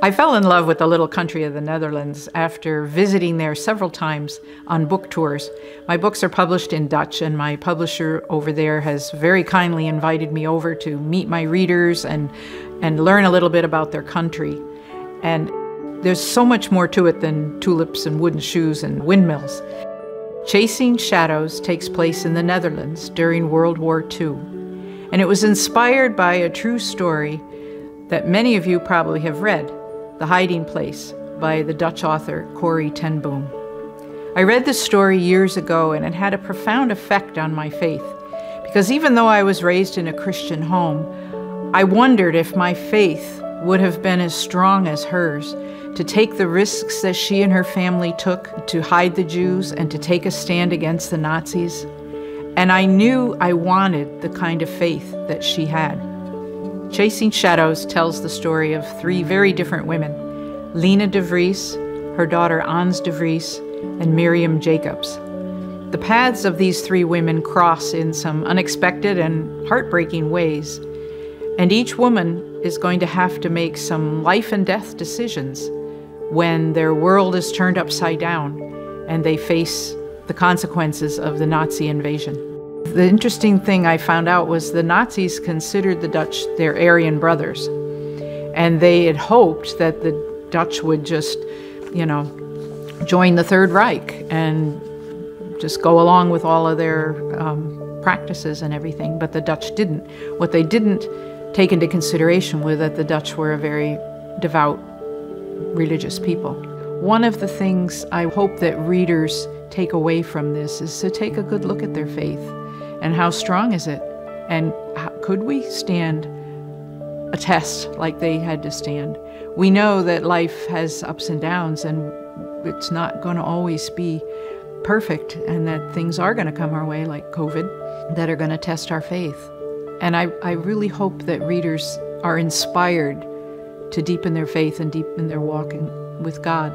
I fell in love with the little country of the Netherlands after visiting there several times on book tours. My books are published in Dutch, and my publisher over there has very kindly invited me over to meet my readers and learn a little bit about their country. And there's so much more to it than tulips and wooden shoes and windmills. Chasing Shadows takes place in the Netherlands during World War II, and it was inspired by a true story that many of you probably have read, The Hiding Place by the Dutch author Corrie ten Boom. I read this story years ago, and it had a profound effect on my faith, because even though I was raised in a Christian home, I wondered if my faith would have been as strong as hers to take the risks that she and her family took to hide the Jews and to take a stand against the Nazis. And I knew I wanted the kind of faith that she had. Chasing Shadows tells the story of three very different women: Lena de Vries, her daughter Ans de Vries, and Miriam Jacobs. The paths of these three women cross in some unexpected and heartbreaking ways, and each woman is going to have to make some life and death decisions when their world is turned upside down and they face the consequences of the Nazi invasion. The interesting thing I found out was the Nazis considered the Dutch their Aryan brothers, and they had hoped that the Dutch would just, join the Third Reich and just go along with all of their practices and everything, but the Dutch didn't. What they didn't take into consideration was that the Dutch were a very devout, religious people. One of the things I hope that readers take away from this is to take a good look at their faith. And how strong is it? And could we stand a test like they had to stand? We know that life has ups and downs, and it's not going to always be perfect, and that things are going to come our way, like COVID, that are going to test our faith. And I really hope that readers are inspired to deepen their faith and deepen their walking with God.